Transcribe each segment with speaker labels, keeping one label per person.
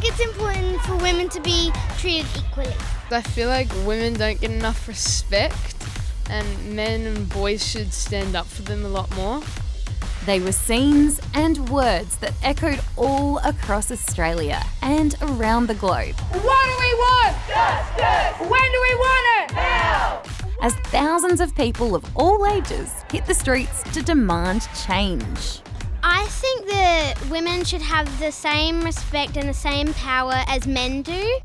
Speaker 1: think it's important for women to be treated equally.
Speaker 2: I feel like women don't get enough respect and men and boys should stand up for them a lot more.
Speaker 3: They were scenes and words that echoed all across Australia and around the globe.
Speaker 4: What do we want? Justice! When do we want it? Now!
Speaker 3: As thousands of people of all ages hit the streets to demand change.
Speaker 1: I think that women should have the same respect and the same power as men do.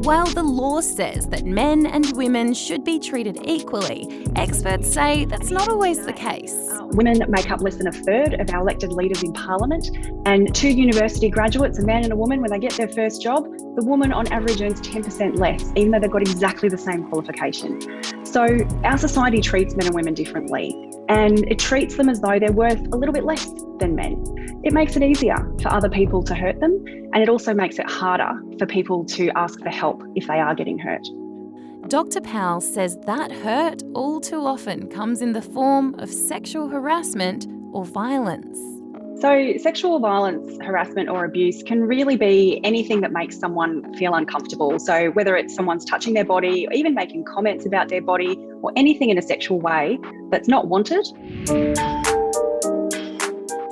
Speaker 3: While the law says that men and women should be treated equally, experts say that's not always the case.
Speaker 5: Women make up less than a third of our elected leaders in Parliament, and 2 university graduates, a man and a woman, when they get their first job, the woman on average earns 10% less, even though they've got exactly the same qualification. So our society treats men and women differently, and it treats them as though they're worth a little bit less than men. It makes it easier for other people to hurt them, and it also makes it harder for people to ask for help if they are getting hurt.
Speaker 3: Dr. Powell says that hurt all too often comes in the form of sexual harassment or violence.
Speaker 5: So sexual violence, harassment or abuse can really be anything that makes someone feel uncomfortable. So whether it's someone's touching their body or even making comments about their body or anything in a sexual way that's not wanted.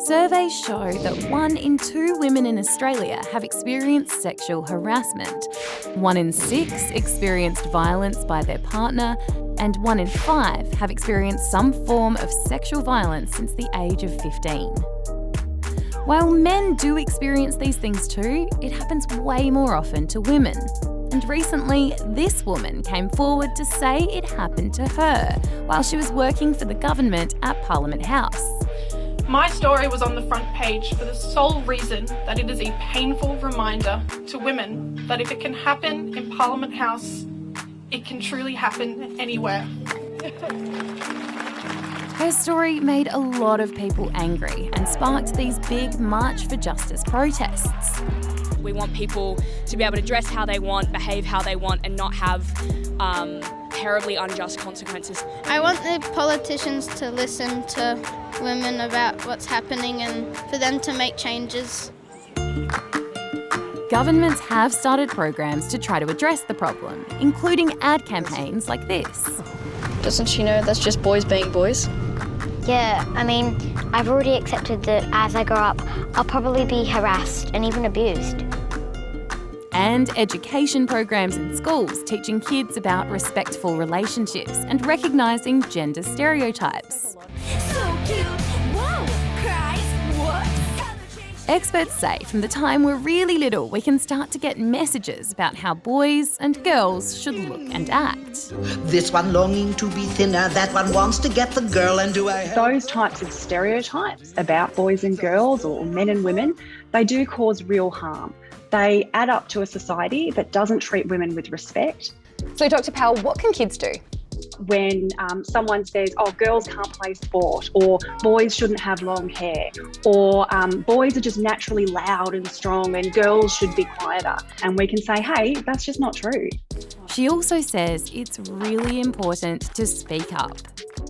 Speaker 3: Surveys show that 1 in 2 women in Australia have experienced sexual harassment. 1 in 6 experienced violence by their partner, and 1 in 5 have experienced some form of sexual violence since the age of 15. While men do experience these things too, it happens way more often to women. And recently, this woman came forward to say it happened to her while she was working for the government at Parliament House.
Speaker 6: My story was on the front page for the sole reason that it is a painful reminder to women that if it can happen in Parliament House, it can truly happen anywhere.
Speaker 3: Her story made a lot of people angry and sparked these big March for Justice protests.
Speaker 7: We want people to be able to dress how they want, behave how they want, and not have terribly unjust consequences.
Speaker 1: I want the politicians to listen to women about what's happening and for them to make changes.
Speaker 3: Governments have started programs to try to address the problem, including ad campaigns like this.
Speaker 8: Doesn't she know that's just boys being boys?
Speaker 9: Yeah, I mean, I've already accepted that as I grow up, I'll probably be harassed and even abused.
Speaker 3: And education programs in schools teaching kids about respectful relationships and recognising gender stereotypes.
Speaker 4: So cute! Whoa! Christ! What?
Speaker 3: Experts say from the time we're really little, we can start to get messages about how boys and girls should look and act.
Speaker 10: This one longing to be thinner, that one wants to get the girl, and do I have...
Speaker 5: Those types of stereotypes about boys and girls or men and women, they do cause real harm. They add up to a society that doesn't treat women with respect.
Speaker 8: So Dr. Powell, what can kids do?
Speaker 5: When someone says, oh, girls can't play sport, or boys shouldn't have long hair, or boys are just naturally loud and strong and girls should be quieter. And we can say, hey, that's just not true.
Speaker 3: She also says it's really important to speak up.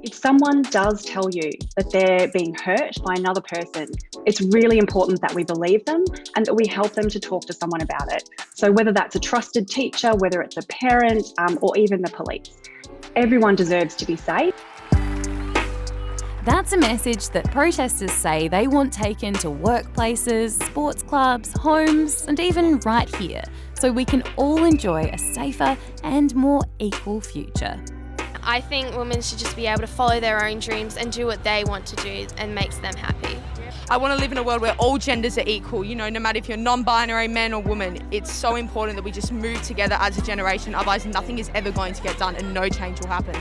Speaker 5: If someone does tell you that they're being hurt by another person, it's really important that we believe them and that we help them to talk to someone about it. So whether that's a trusted teacher, whether it's a parent, or even the police. Everyone deserves to be safe.
Speaker 3: That's a message that protesters say they want taken to workplaces, sports clubs, homes, and even right here, so we can all enjoy a safer and more equal future.
Speaker 2: I think women should just be able to follow their own dreams and do what they want to do and makes them happy.
Speaker 4: I want to live in a world where all genders are equal, you know, no matter if you're non-binary, man or woman. It's so important that we just move together as a generation, otherwise nothing is ever going to get done and no change will happen.